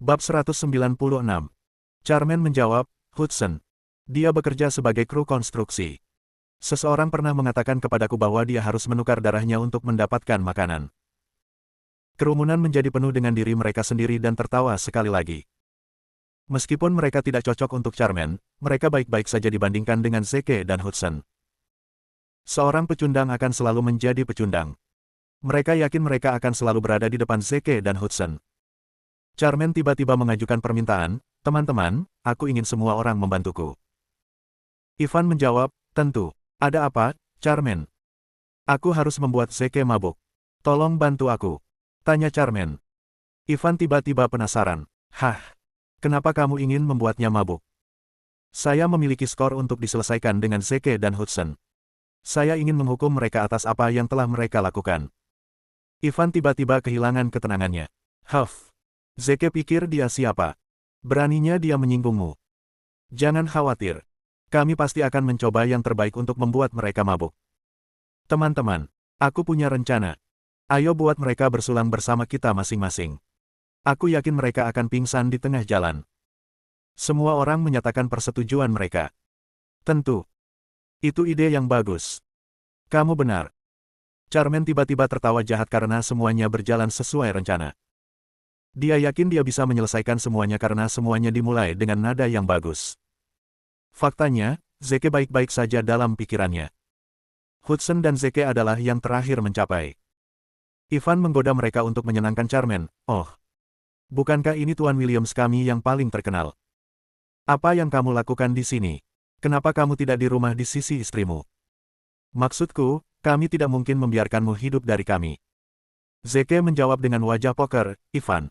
Bab 196. Charmaine menjawab, Hudson. Dia bekerja sebagai kru konstruksi. Seseorang pernah mengatakan kepadaku bahwa dia harus menukar darahnya untuk mendapatkan makanan. Kerumunan menjadi penuh dengan diri mereka sendiri dan tertawa sekali lagi. Meskipun mereka tidak cocok untuk Charmaine, mereka baik-baik saja dibandingkan dengan Zeke dan Hudson. Seorang pecundang akan selalu menjadi pecundang. Mereka yakin mereka akan selalu berada di depan Zeke dan Hudson. Charmaine tiba-tiba mengajukan permintaan, teman-teman, aku ingin semua orang membantuku. Ivan menjawab, tentu. Ada apa, Charmaine? Aku harus membuat Zeke mabuk. Tolong bantu aku. Tanya Charmaine. Ivan tiba-tiba penasaran. Hah? Kenapa kamu ingin membuatnya mabuk? Saya memiliki skor untuk diselesaikan dengan Zeke dan Hudson. Saya ingin menghukum mereka atas apa yang telah mereka lakukan. Ivan tiba-tiba kehilangan ketenangannya. Huff. Zeke pikir dia siapa? Beraninya dia menyinggungmu. Jangan khawatir. Kami pasti akan mencoba yang terbaik untuk membuat mereka mabuk. Teman-teman, aku punya rencana. Ayo buat mereka bersulang bersama kita masing-masing. Aku yakin mereka akan pingsan di tengah jalan. Semua orang menyatakan persetujuan mereka. Tentu. Itu ide yang bagus. Kamu benar. Charmaine tiba-tiba tertawa jahat karena semuanya berjalan sesuai rencana. Dia yakin dia bisa menyelesaikan semuanya karena semuanya dimulai dengan nada yang bagus. Faktanya, Zeke baik-baik saja dalam pikirannya. Hudson dan Zeke adalah yang terakhir mencapai. Ivan menggoda mereka untuk menyenangkan Charmaine. Oh, bukankah ini Tuan Williams kami yang paling terkenal? Apa yang kamu lakukan di sini? Kenapa kamu tidak di rumah di sisi istrimu? Maksudku, kami tidak mungkin membiarkanmu hidup dari kami. Zeke menjawab dengan wajah poker, Ivan.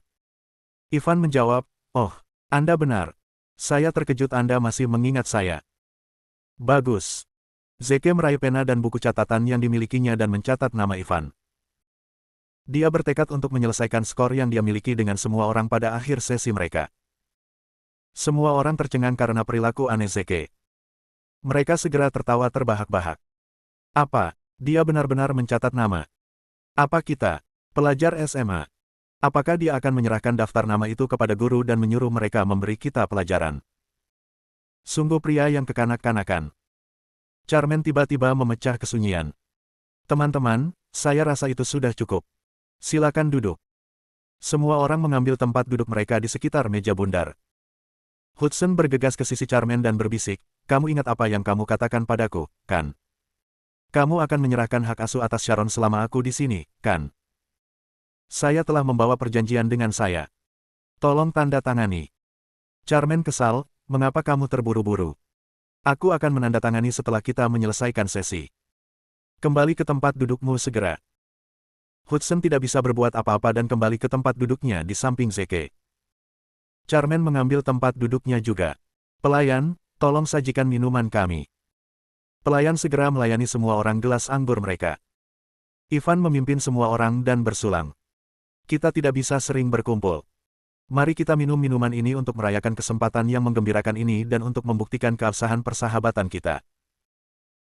Ivan menjawab, oh, Anda benar. Saya terkejut Anda masih mengingat saya. Bagus. Zeke meraih pena dan buku catatan yang dimilikinya dan mencatat nama Ivan. Dia bertekad untuk menyelesaikan skor yang dia miliki dengan semua orang pada akhir sesi mereka. Semua orang tercengang karena perilaku aneh Zeke. Mereka segera tertawa terbahak-bahak. Apa? Dia benar-benar mencatat nama. Apa kita? Pelajar SMA. Apakah dia akan menyerahkan daftar nama itu kepada guru dan menyuruh mereka memberi kita pelajaran? Sungguh pria yang kekanak-kanakan. Charmaine tiba-tiba memecah kesunyian. Teman-teman, saya rasa itu sudah cukup. Silakan duduk. Semua orang mengambil tempat duduk mereka di sekitar meja bundar. Hudson bergegas ke sisi Charmaine dan berbisik, kamu ingat apa yang kamu katakan padaku, kan? Kamu akan menyerahkan hak asuh atas Sharon selama aku di sini, kan? Saya telah membawa perjanjian dengan saya. Tolong tanda tangani. Charmaine kesal, mengapa kamu terburu-buru? Aku akan menandatangani setelah kita menyelesaikan sesi. Kembali ke tempat dudukmu segera. Hudson tidak bisa berbuat apa-apa dan kembali ke tempat duduknya di samping Zeke. Charmaine mengambil tempat duduknya juga. Pelayan, tolong sajikan minuman kami. Pelayan segera melayani semua orang gelas anggur mereka. Ivan memimpin semua orang dan bersulang. Kita tidak bisa sering berkumpul. Mari kita minum minuman ini untuk merayakan kesempatan yang menggembirakan ini dan untuk membuktikan keabsahan persahabatan kita.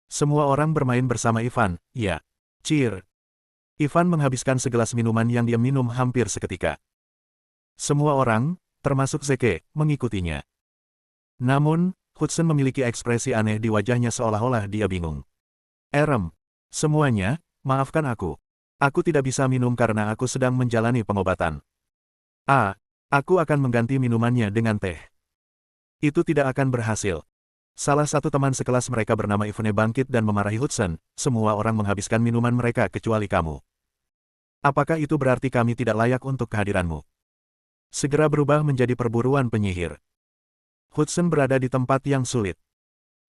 Semua orang bermain bersama Ivan, ya. Cheer. Ivan menghabiskan segelas minuman yang dia minum hampir seketika. Semua orang, termasuk Zeke, mengikutinya. Namun, Hudson memiliki ekspresi aneh di wajahnya seolah-olah dia bingung. Semuanya, maafkan aku. Aku tidak bisa minum karena aku sedang menjalani pengobatan. Aku akan mengganti minumannya dengan teh. Itu tidak akan berhasil. Salah satu teman sekelas mereka bernama Ivone bangkit dan memarahi Hudson, semua orang menghabiskan minuman mereka kecuali kamu. Apakah itu berarti kami tidak layak untuk kehadiranmu? Segera berubah menjadi perburuan penyihir. Hudson berada di tempat yang sulit.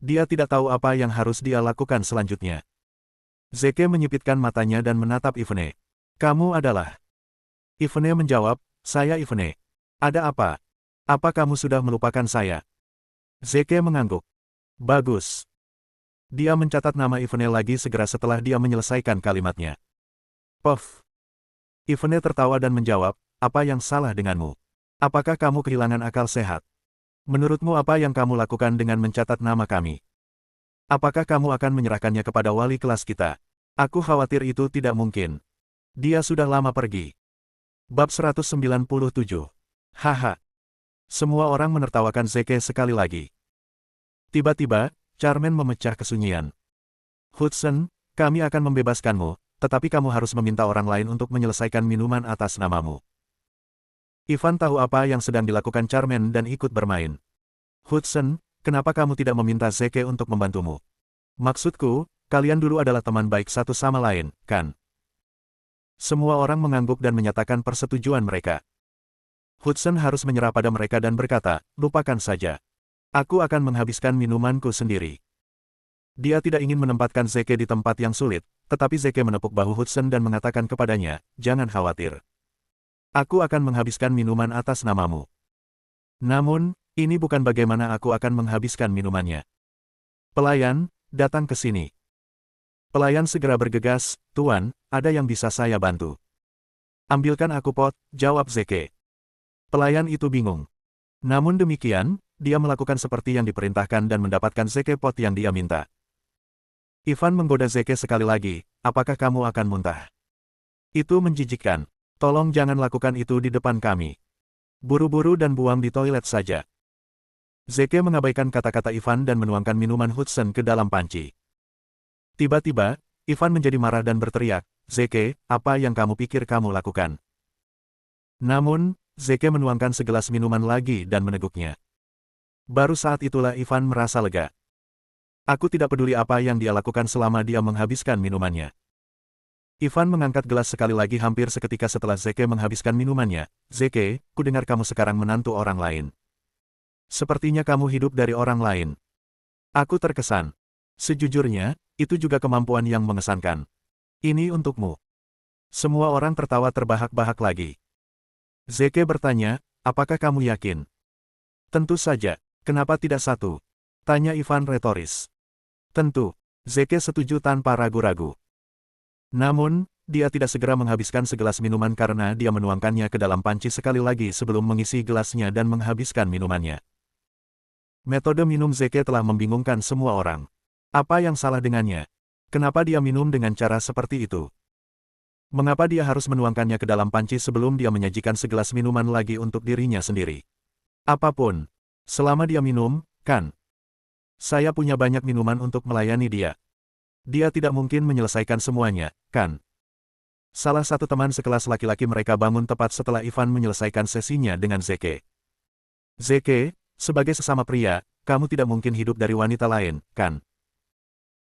Dia tidak tahu apa yang harus dia lakukan selanjutnya. Zeke menyipitkan matanya dan menatap Ivone. Kamu adalah... Ivone menjawab, saya Ivone. Ada apa? Apa kamu sudah melupakan saya? Zeke mengangguk. Bagus. Dia mencatat nama Ivone lagi segera setelah dia menyelesaikan kalimatnya. Puff. Ivone tertawa dan menjawab, apa yang salah denganmu? Apakah kamu kehilangan akal sehat? Menurutmu apa yang kamu lakukan dengan mencatat nama kami? Apakah kamu akan menyerahkannya kepada wali kelas kita? Aku khawatir itu tidak mungkin. Dia sudah lama pergi. Bab 197. Haha. Semua orang menertawakan Zeke sekali lagi. Tiba-tiba, Charmaine memecah kesunyian. Hudson, kami akan membebaskanmu, tetapi kamu harus meminta orang lain untuk menyelesaikan minuman atas namamu. Ivan tahu apa yang sedang dilakukan Charmaine dan ikut bermain. Hudson, kenapa kamu tidak meminta Zeke untuk membantumu? Maksudku, kalian dulu adalah teman baik satu sama lain, kan? Semua orang mengangguk dan menyatakan persetujuan mereka. Hudson harus menyerah pada mereka dan berkata, lupakan saja. Aku akan menghabiskan minumanku sendiri. Dia tidak ingin menempatkan Zeke di tempat yang sulit, tetapi Zeke menepuk bahu Hudson dan mengatakan kepadanya, jangan khawatir. Aku akan menghabiskan minuman atas namamu. Namun, ini bukan bagaimana aku akan menghabiskan minumannya. Pelayan, datang ke sini. Pelayan segera bergegas, Tuan, ada yang bisa saya bantu. Ambilkan aku pot, jawab Zeke. Pelayan itu bingung. Namun demikian, dia melakukan seperti yang diperintahkan dan mendapatkan Zeke pot yang dia minta. Ivan menggoda Zeke sekali lagi, apakah kamu akan muntah? Itu menjijikkan. Tolong jangan lakukan itu di depan kami. Buru-buru dan buang di toilet saja. Zeke mengabaikan kata-kata Ivan dan menuangkan minuman Hudson ke dalam panci. Tiba-tiba, Ivan menjadi marah dan berteriak, Zeke, apa yang kamu pikir kamu lakukan? Namun, Zeke menuangkan segelas minuman lagi dan meneguknya. Baru saat itulah Ivan merasa lega. Aku tidak peduli apa yang dia lakukan selama dia menghabiskan minumannya. Ivan mengangkat gelas sekali lagi hampir seketika setelah Zeke menghabiskan minumannya. Zeke, kudengar kamu sekarang menantu orang lain. Sepertinya kamu hidup dari orang lain. Aku terkesan. Sejujurnya, itu juga kemampuan yang mengesankan. Ini untukmu. Semua orang tertawa terbahak-bahak lagi. Zeke bertanya, apakah kamu yakin? Tentu saja, kenapa tidak satu? Tanya Ivan retoris. Tentu, Zeke setuju tanpa ragu-ragu. Namun, dia tidak segera menghabiskan segelas minuman karena dia menuangkannya ke dalam panci sekali lagi sebelum mengisi gelasnya dan menghabiskan minumannya. Metode minum Zeke telah membingungkan semua orang. Apa yang salah dengannya? Kenapa dia minum dengan cara seperti itu? Mengapa dia harus menuangkannya ke dalam panci sebelum dia menyajikan segelas minuman lagi untuk dirinya sendiri? Apapun. Selama dia minum, kan? Saya punya banyak minuman untuk melayani dia. Dia tidak mungkin menyelesaikan semuanya, kan? Salah satu teman sekelas laki-laki mereka bangun tepat setelah Ivan menyelesaikan sesinya dengan Zeke. Zeke, sebagai sesama pria, kamu tidak mungkin hidup dari wanita lain, kan?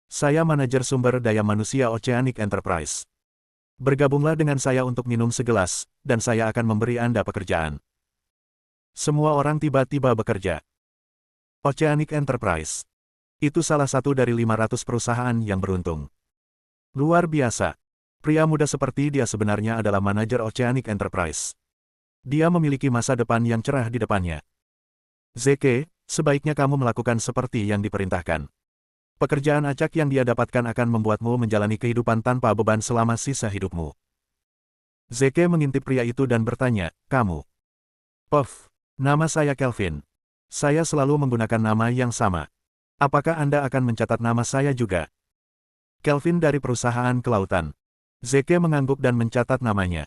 Saya manajer sumber daya manusia Oceanic Enterprise. Bergabunglah dengan saya untuk minum segelas, dan saya akan memberi Anda pekerjaan. Semua orang tiba-tiba bekerja. Oceanic Enterprise. Itu salah satu dari 500 perusahaan yang beruntung. Luar biasa. Pria muda seperti dia sebenarnya adalah manajer Oceanic Enterprise. Dia memiliki masa depan yang cerah di depannya. Zeke, sebaiknya kamu melakukan seperti yang diperintahkan. Pekerjaan acak yang dia dapatkan akan membuatmu menjalani kehidupan tanpa beban selama sisa hidupmu. Zeke mengintip pria itu dan bertanya, kamu? Puff, nama saya Kelvin. Saya selalu menggunakan nama yang sama. Apakah Anda akan mencatat nama saya juga? Kelvin dari perusahaan kelautan. Zeke mengangguk dan mencatat namanya.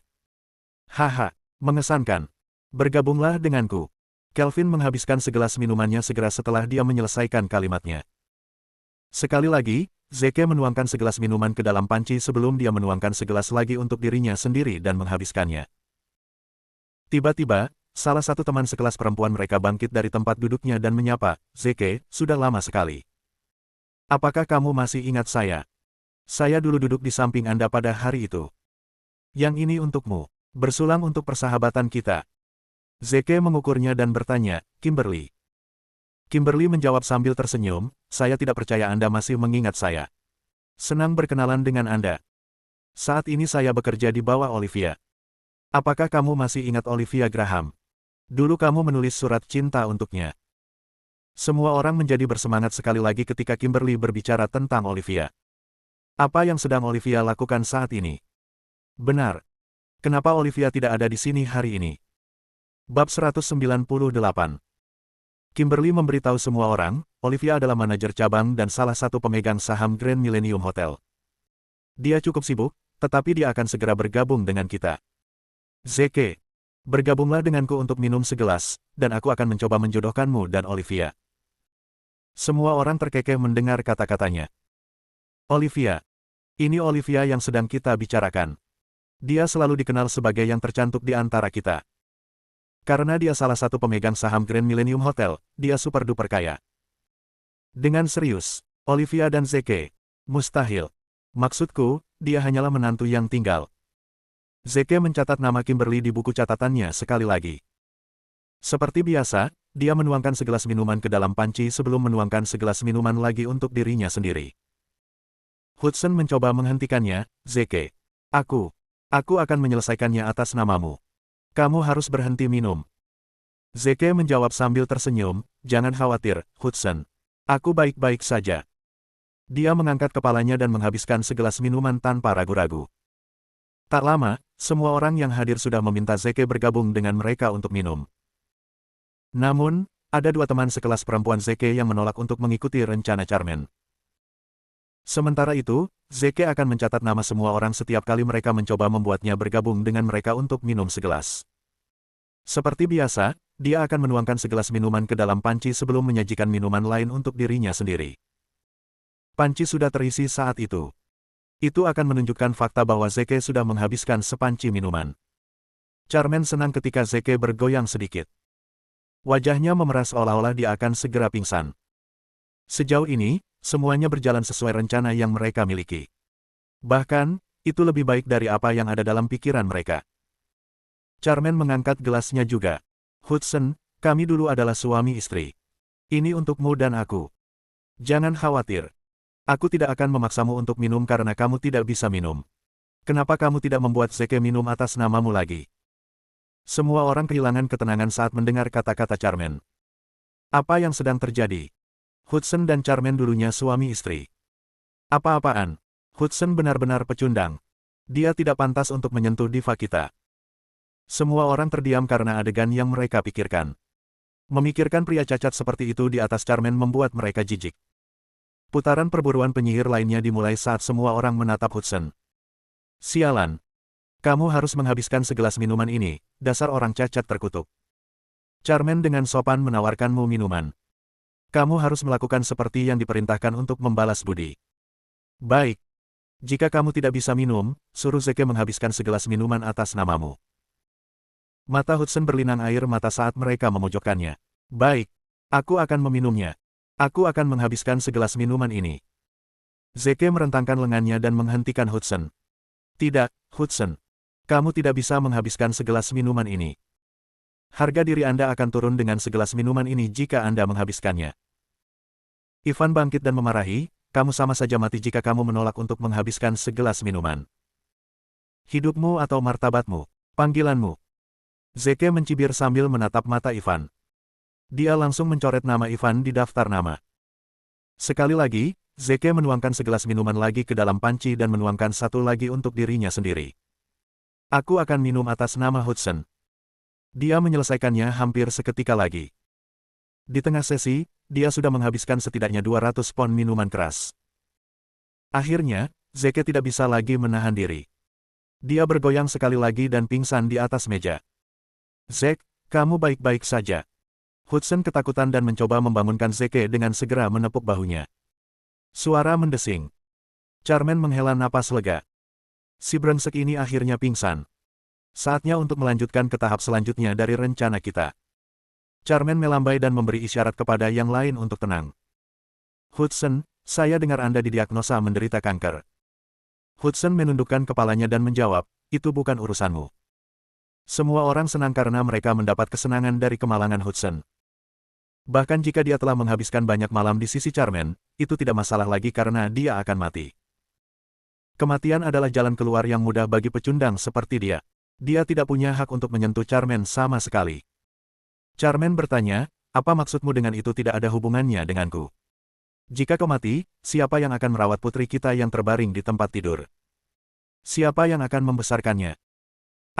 Haha, mengesankan. Bergabunglah denganku. Kelvin menghabiskan segelas minumannya segera setelah dia menyelesaikan kalimatnya. Sekali lagi, Zeke menuangkan segelas minuman ke dalam panci sebelum dia menuangkan segelas lagi untuk dirinya sendiri dan menghabiskannya. Tiba-tiba, salah satu teman sekelas perempuan mereka bangkit dari tempat duduknya dan menyapa, Zeke, sudah lama sekali. Apakah kamu masih ingat saya? Saya dulu duduk di samping Anda pada hari itu. Yang ini untukmu, bersulang untuk persahabatan kita. Zeke mengukurnya dan bertanya, Kimberly. Kimberly menjawab sambil tersenyum, saya tidak percaya Anda masih mengingat saya. Senang berkenalan dengan Anda. Saat ini saya bekerja di bawah Olivia. Apakah kamu masih ingat Olivia Graham? Dulu kamu menulis surat cinta untuknya. Semua orang menjadi bersemangat sekali lagi ketika Kimberly berbicara tentang Olivia. Apa yang sedang Olivia lakukan saat ini? Benar. Kenapa Olivia tidak ada di sini hari ini? Bab 198. Kimberly memberitahu semua orang, Olivia adalah manajer cabang dan salah satu pemegang saham Grand Millennium Hotel. Dia cukup sibuk, tetapi dia akan segera bergabung dengan kita. Zeke. Bergabunglah denganku untuk minum segelas, dan aku akan mencoba menjodohkanmu dan Olivia. Semua orang terkekeh mendengar kata-katanya. Olivia. Ini Olivia yang sedang kita bicarakan. Dia selalu dikenal sebagai yang tercantik di antara kita. Karena dia salah satu pemegang saham Grand Millennium Hotel, dia super-duper kaya. Dengan serius, Olivia dan Zeke. Mustahil. Maksudku, dia hanyalah menantu yang tinggal. Zeke mencatat nama Kimberly di buku catatannya sekali lagi. Seperti biasa, dia menuangkan segelas minuman ke dalam panci sebelum menuangkan segelas minuman lagi untuk dirinya sendiri. Hudson mencoba menghentikannya. Zeke. Aku akan menyelesaikannya atas namamu. Kamu harus berhenti minum. Zeke menjawab sambil tersenyum, jangan khawatir, Hudson. Aku baik-baik saja. Dia mengangkat kepalanya dan menghabiskan segelas minuman tanpa ragu-ragu. Tak lama, semua orang yang hadir sudah meminta Zeke bergabung dengan mereka untuk minum. Namun, ada dua teman sekelas perempuan Zeke yang menolak untuk mengikuti rencana Charmaine. Sementara itu, Zeke akan mencatat nama semua orang setiap kali mereka mencoba membuatnya bergabung dengan mereka untuk minum segelas. Seperti biasa, dia akan menuangkan segelas minuman ke dalam panci sebelum menyajikan minuman lain untuk dirinya sendiri. Panci sudah terisi saat itu. Itu akan menunjukkan fakta bahwa Zeke sudah menghabiskan sepanci minuman. Charmaine senang ketika Zeke bergoyang sedikit. Wajahnya memeras seolah-olah dia akan segera pingsan. Sejauh ini, semuanya berjalan sesuai rencana yang mereka miliki. Bahkan, itu lebih baik dari apa yang ada dalam pikiran mereka. Charmaine mengangkat gelasnya juga. Hudson, kami dulu adalah suami istri. Ini untukmu dan aku. Jangan khawatir. Aku tidak akan memaksamu untuk minum karena kamu tidak bisa minum. Kenapa kamu tidak membuat Zeke minum atas namamu lagi? Semua orang kehilangan ketenangan saat mendengar kata-kata Charmaine. Apa yang sedang terjadi? Hudson dan Charmaine dulunya suami istri. Apa-apaan? Hudson benar-benar pecundang. Dia tidak pantas untuk menyentuh diva kita. Semua orang terdiam karena adegan yang mereka pikirkan. Memikirkan pria cacat seperti itu di atas Charmaine membuat mereka jijik. Putaran perburuan penyihir lainnya dimulai saat semua orang menatap Hudson. Sialan. Kamu harus menghabiskan segelas minuman ini, dasar orang cacat terkutuk. Charmaine dengan sopan menawarkanmu minuman. Kamu harus melakukan seperti yang diperintahkan untuk membalas budi. Baik. Jika kamu tidak bisa minum, suruh Zeke menghabiskan segelas minuman atas namamu. Mata Hudson berlinang air mata saat mereka memojokkannya. Baik. Aku akan meminumnya. Aku akan menghabiskan segelas minuman ini. Zeke merentangkan lengannya dan menghentikan Hudson. Tidak, Hudson. Kamu tidak bisa menghabiskan segelas minuman ini. Harga diri Anda akan turun dengan segelas minuman ini jika Anda menghabiskannya. Ivan bangkit dan memarahi, kamu sama saja mati jika kamu menolak untuk menghabiskan segelas minuman. Hidupmu atau martabatmu, panggilanmu. Zeke mencibir sambil menatap mata Ivan. Dia langsung mencoret nama Ivan di daftar nama. Sekali lagi, Zeke menuangkan segelas minuman lagi ke dalam panci dan menuangkan satu lagi untuk dirinya sendiri. Aku akan minum atas nama Hudson. Dia menyelesaikannya hampir seketika lagi. Di tengah sesi, dia sudah menghabiskan setidaknya 200 pon minuman keras. Akhirnya, Zeke tidak bisa lagi menahan diri. Dia bergoyang sekali lagi dan pingsan di atas meja. Zeke, kamu baik-baik saja. Hudson ketakutan dan mencoba membangunkan Zeke dengan segera menepuk bahunya. Suara mendesing. Charmaine menghela napas lega. Si brengsek ini akhirnya pingsan. Saatnya untuk melanjutkan ke tahap selanjutnya dari rencana kita. Charmaine melambai dan memberi isyarat kepada yang lain untuk tenang. Hudson, saya dengar Anda didiagnosa menderita kanker. Hudson menundukkan kepalanya dan menjawab, itu bukan urusanmu. Semua orang senang karena mereka mendapat kesenangan dari kemalangan Hudson. Bahkan jika dia telah menghabiskan banyak malam di sisi Charmaine, itu tidak masalah lagi karena dia akan mati. Kematian adalah jalan keluar yang mudah bagi pecundang seperti dia. Dia tidak punya hak untuk menyentuh Charmaine sama sekali. Charmaine bertanya, apa maksudmu dengan itu tidak ada hubungannya denganku? Jika kau mati, siapa yang akan merawat putri kita yang terbaring di tempat tidur? Siapa yang akan membesarkannya?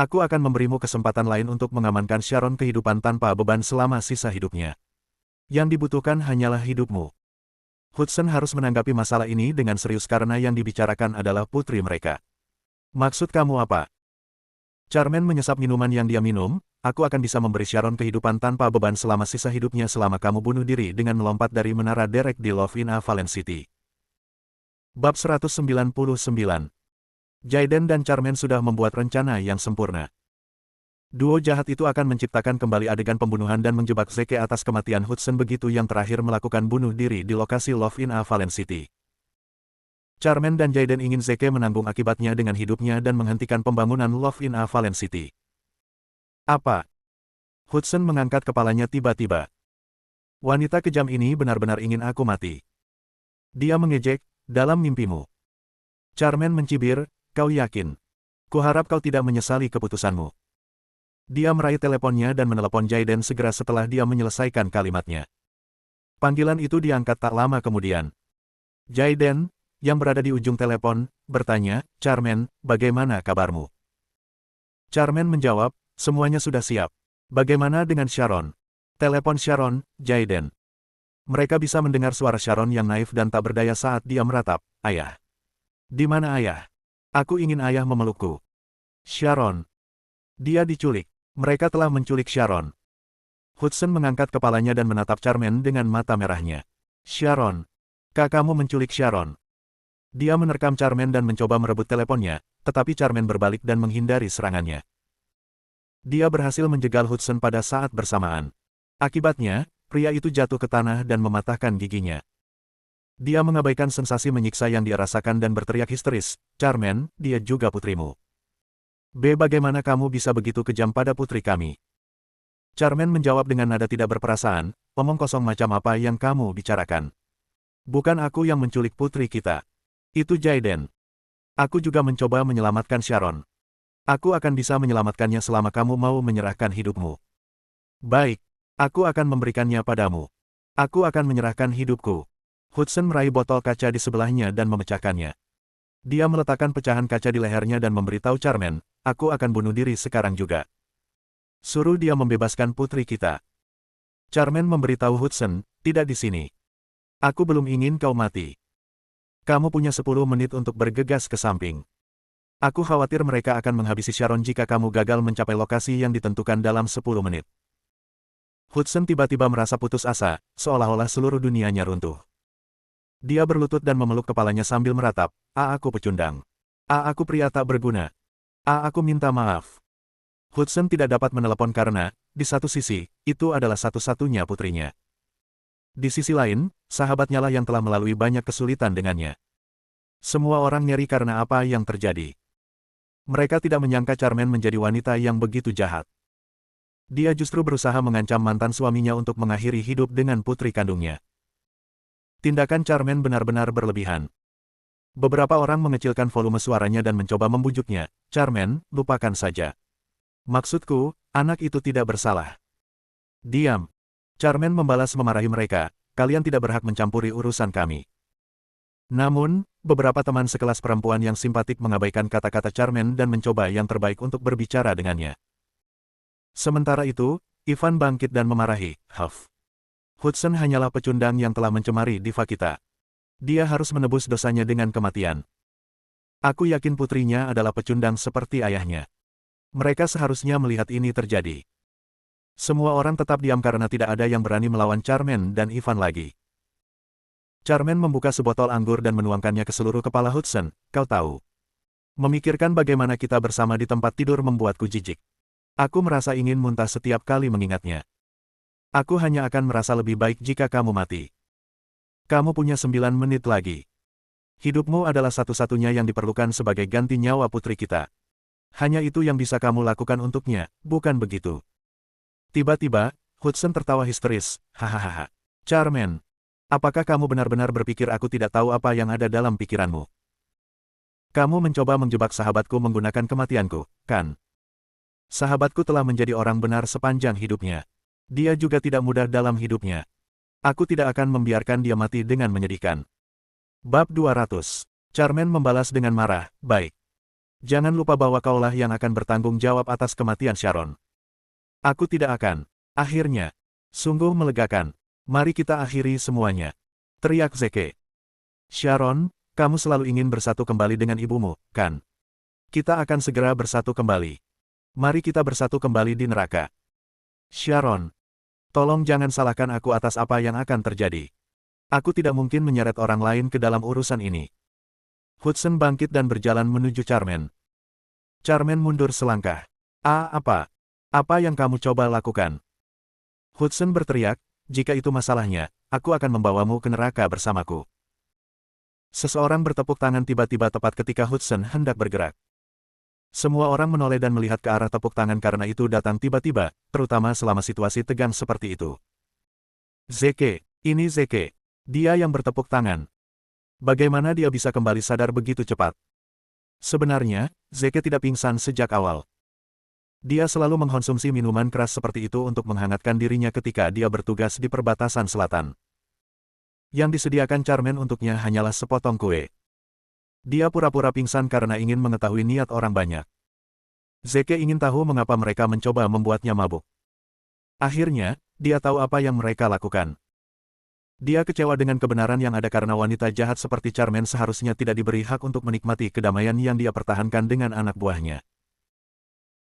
Aku akan memberimu kesempatan lain untuk mengamankan Sharon kehidupan tanpa beban selama sisa hidupnya. Yang dibutuhkan hanyalah hidupmu. Hudson harus menanggapi masalah ini dengan serius karena yang dibicarakan adalah putri mereka. Maksud kamu apa? Charmaine menyesap minuman yang dia minum, aku akan bisa memberi Sharon kehidupan tanpa beban selama sisa hidupnya selama kamu bunuh diri dengan melompat dari menara Derek di Love in Avalon City. Bab 199. Jaiden dan Charmaine sudah membuat rencana yang sempurna. Duo jahat itu akan menciptakan kembali adegan pembunuhan dan menjebak Zeke atas kematian Hudson begitu yang terakhir melakukan bunuh diri di lokasi Love in Avalon City. Charmaine dan Jaiden ingin Zeke menanggung akibatnya dengan hidupnya dan menghentikan pembangunan Love in Avalon City. Apa? Hudson mengangkat kepalanya tiba-tiba. Wanita kejam ini benar-benar ingin aku mati. Dia mengejek, dalam mimpimu. Charmaine mencibir, kau yakin? Kuharap kau tidak menyesali keputusanmu. Dia meraih teleponnya dan menelepon Jaiden segera setelah dia menyelesaikan kalimatnya. Panggilan itu diangkat tak lama kemudian. Jaiden, yang berada di ujung telepon, bertanya, Charmaine, bagaimana kabarmu? Charmaine menjawab, semuanya sudah siap. Bagaimana dengan Sharon? Telepon Sharon, Jaiden. Mereka bisa mendengar suara Sharon yang naif dan tak berdaya saat dia meratap, ayah. Di mana ayah? Aku ingin ayah memelukku. Sharon. Dia diculik. Mereka telah menculik Sharon. Hudson mengangkat kepalanya dan menatap Charmaine dengan mata merahnya. Sharon. Kakakmu menculik Sharon. Dia menerkam Charmaine dan mencoba merebut teleponnya, tetapi Charmaine berbalik dan menghindari serangannya. Dia berhasil menjegal Hudson pada saat bersamaan. Akibatnya, pria itu jatuh ke tanah dan mematahkan giginya. Dia mengabaikan sensasi menyiksa yang dia rasakan dan berteriak histeris, Charmaine, dia juga putrimu. Bagaimana kamu bisa begitu kejam pada putri kami? Charmaine menjawab dengan nada tidak berperasaan, omong kosong macam apa yang kamu bicarakan. Bukan aku yang menculik putri kita. Itu Jaiden. Aku juga mencoba menyelamatkan Sharon. Aku akan bisa menyelamatkannya selama kamu mau menyerahkan hidupmu. Baik, aku akan memberikannya padamu. Aku akan menyerahkan hidupku. Hudson meraih botol kaca di sebelahnya dan memecahkannya. Dia meletakkan pecahan kaca di lehernya dan memberitahu Charmaine, aku akan bunuh diri sekarang juga. Suruh dia membebaskan putri kita. Charmaine memberitahu Hudson, tidak di sini. Aku belum ingin kau mati. Kamu punya 10 menit untuk bergegas ke samping. Aku khawatir mereka akan menghabisi Sharon jika kamu gagal mencapai lokasi yang ditentukan dalam 10 menit. Hudson tiba-tiba merasa putus asa, seolah-olah seluruh dunianya runtuh. Dia berlutut dan memeluk kepalanya sambil meratap, aku pecundang. Aku pria tak berguna. Aku minta maaf. Hudson tidak dapat menelepon karena, di satu sisi, itu adalah satu-satunya putrinya. Di sisi lain, sahabatnya lah yang telah melalui banyak kesulitan dengannya. Semua orang ngeri karena apa yang terjadi. Mereka tidak menyangka Charmaine menjadi wanita yang begitu jahat. Dia justru berusaha mengancam mantan suaminya untuk mengakhiri hidup dengan putri kandungnya. Tindakan Charmaine benar-benar berlebihan. Beberapa orang mengecilkan volume suaranya dan mencoba membujuknya, Charmaine, lupakan saja. Maksudku, anak itu tidak bersalah. Diam. Charmaine membalas memarahi mereka, kalian tidak berhak mencampuri urusan kami. Namun, beberapa teman sekelas perempuan yang simpatik mengabaikan kata-kata Charmaine dan mencoba yang terbaik untuk berbicara dengannya. Sementara itu, Ivan bangkit dan memarahi, Huff. Hudson hanyalah pecundang yang telah mencemari diva kita. Dia harus menebus dosanya dengan kematian. Aku yakin putrinya adalah pecundang seperti ayahnya. Mereka seharusnya melihat ini terjadi. Semua orang tetap diam karena tidak ada yang berani melawan Charmaine dan Ivan lagi. Charmaine membuka sebotol anggur dan menuangkannya ke seluruh kepala Hudson, kau tahu. Memikirkan bagaimana kita bersama di tempat tidur membuatku jijik. Aku merasa ingin muntah setiap kali mengingatnya. Aku hanya akan merasa lebih baik jika kamu mati. Kamu punya 9 menit lagi. Hidupmu adalah satu-satunya yang diperlukan sebagai ganti nyawa putri kita. Hanya itu yang bisa kamu lakukan untuknya, bukan begitu? Tiba-tiba, Hudson tertawa histeris, hahaha. Charmaine, apakah kamu benar-benar berpikir aku tidak tahu apa yang ada dalam pikiranmu? Kamu mencoba menjebak sahabatku menggunakan kematianku, kan? Sahabatku telah menjadi orang benar sepanjang hidupnya. Dia juga tidak mudah dalam hidupnya. Aku tidak akan membiarkan dia mati dengan menyedihkan. Bab 200. Charmaine membalas dengan marah, baik. Jangan lupa bahwa kaulah yang akan bertanggung jawab atas kematian Sharon. Aku tidak akan. Akhirnya. Sungguh melegakan. Mari kita akhiri semuanya. Teriak Zeke. Sharon, kamu selalu ingin bersatu kembali dengan ibumu, kan? Kita akan segera bersatu kembali. Mari kita bersatu kembali di neraka. Sharon, tolong jangan salahkan aku atas apa yang akan terjadi. Aku tidak mungkin menyeret orang lain ke dalam urusan ini. Hudson bangkit dan berjalan menuju Charmaine. Charmaine mundur selangkah. Apa? Apa yang kamu coba lakukan? Hudson berteriak, jika itu masalahnya, aku akan membawamu ke neraka bersamaku. Seseorang bertepuk tangan tiba-tiba tepat ketika Hudson hendak bergerak. Semua orang menoleh dan melihat ke arah tepuk tangan karena itu datang tiba-tiba, terutama selama situasi tegang seperti itu. Zeke, ini Zeke. Dia yang bertepuk tangan. Bagaimana dia bisa kembali sadar begitu cepat? Sebenarnya, Zeke tidak pingsan sejak awal. Dia selalu mengkonsumsi minuman keras seperti itu untuk menghangatkan dirinya ketika dia bertugas di perbatasan selatan. Yang disediakan Charmaine untuknya hanyalah sepotong kue. Dia pura-pura pingsan karena ingin mengetahui niat orang banyak. Zeke ingin tahu mengapa mereka mencoba membuatnya mabuk. Akhirnya, dia tahu apa yang mereka lakukan. Dia kecewa dengan kebenaran yang ada karena wanita jahat seperti Charmaine seharusnya tidak diberi hak untuk menikmati kedamaian yang dia pertahankan dengan anak buahnya.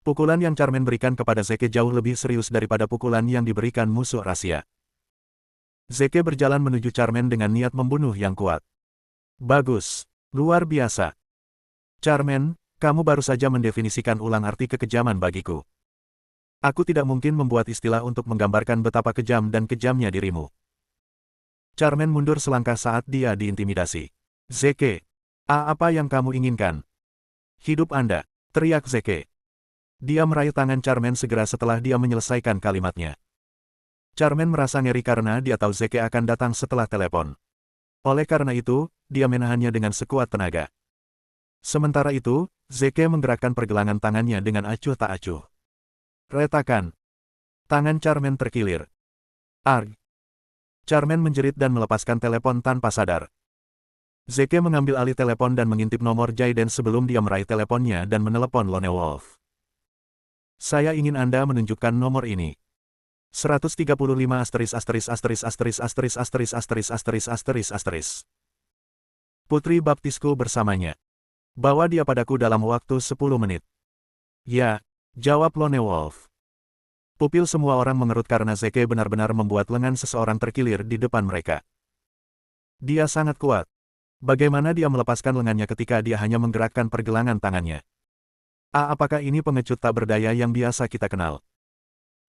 Pukulan yang Charmaine berikan kepada Zeke jauh lebih serius daripada pukulan yang diberikan musuh rahasia. Zeke berjalan menuju Charmaine dengan niat membunuh yang kuat. Bagus. Luar biasa. Charmaine, kamu baru saja mendefinisikan ulang arti kekejaman bagiku. Aku tidak mungkin membuat istilah untuk menggambarkan betapa kejam dan kejamnya dirimu. Charmaine mundur selangkah saat dia diintimidasi. Zeke, apa yang kamu inginkan? Hidup Anda, teriak Zeke. Dia meraih tangan Charmaine segera setelah dia menyelesaikan kalimatnya. Charmaine merasa ngeri karena dia tahu Zeke akan datang setelah telepon. Oleh karena itu, dia menahannya dengan sekuat tenaga. Sementara itu, Zeke menggerakkan pergelangan tangannya dengan acuh tak acuh. Retakan. Tangan Charmaine terkilir. Arg. Charmaine menjerit dan melepaskan telepon tanpa sadar. Zeke mengambil alih telepon dan mengintip nomor Jaiden sebelum dia meraih teleponnya dan menelepon Lone Wolf. Saya ingin Anda menunjukkan nomor ini. 135 asterisk asterisk asterisk asterisk asterisk asterisk asterisk asterisk asterisk asterisk. Putri baptisku bersamanya. Bawa dia padaku dalam waktu 10 menit. Ya, jawab Lone Wolf. Pupil semua orang mengerut karena Zeke benar-benar membuat lengan seseorang terkilir di depan mereka. Dia sangat kuat. Bagaimana dia melepaskan lengannya ketika dia hanya menggerakkan pergelangan tangannya? Apakah ini pengecut tak berdaya yang biasa kita kenal?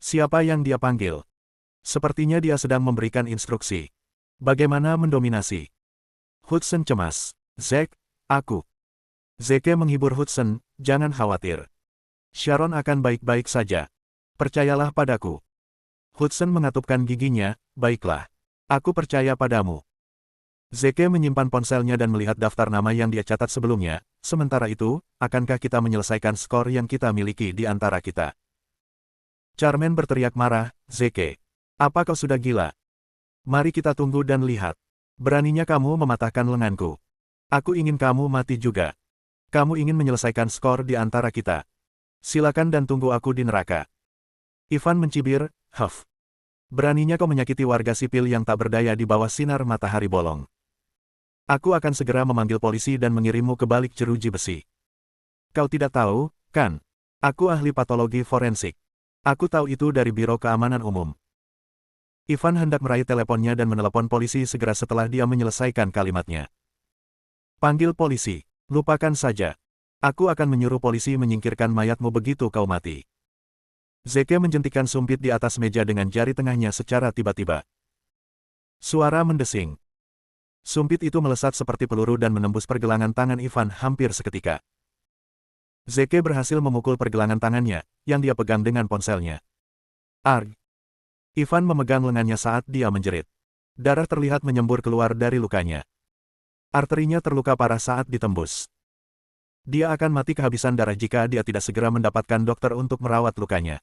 Siapa yang dia panggil? Sepertinya dia sedang memberikan instruksi. Bagaimana mendominasi? Hudson cemas. Zeke, aku. Zeke menghibur Hudson, jangan khawatir. Sharon akan baik-baik saja. Percayalah padaku. Hudson mengatupkan giginya, baiklah. Aku percaya padamu. Zeke menyimpan ponselnya dan melihat daftar nama yang dia catat sebelumnya. Sementara itu, akankah kita menyelesaikan skor yang kita miliki di antara kita? Charmaine berteriak marah, Zeke. Apa kau sudah gila? Mari kita tunggu dan lihat. Beraninya kamu mematahkan lenganku. Aku ingin kamu mati juga. Kamu ingin menyelesaikan skor di antara kita. Silakan dan tunggu aku di neraka. Ivan mencibir, huff. Beraninya kau menyakiti warga sipil yang tak berdaya di bawah sinar matahari bolong. Aku akan segera memanggil polisi dan mengirimmu ke balik jeruji besi. Kau tidak tahu, kan? Aku ahli patologi forensik. Aku tahu itu dari Biro Keamanan Umum. Ivan hendak meraih teleponnya dan menelepon polisi segera setelah dia menyelesaikan kalimatnya. Panggil polisi. Lupakan saja. Aku akan menyuruh polisi menyingkirkan mayatmu begitu kau mati. Zeke menjentikan sumpit di atas meja dengan jari tengahnya secara tiba-tiba. Suara mendesing. Sumpit itu melesat seperti peluru dan menembus pergelangan tangan Ivan hampir seketika. Zeke berhasil memukul pergelangan tangannya, yang dia pegang dengan ponselnya. Arg! Ivan memegang lengannya saat dia menjerit. Darah terlihat menyembur keluar dari lukanya. Arterinya terluka parah saat ditembus. Dia akan mati kehabisan darah jika dia tidak segera mendapatkan dokter untuk merawat lukanya.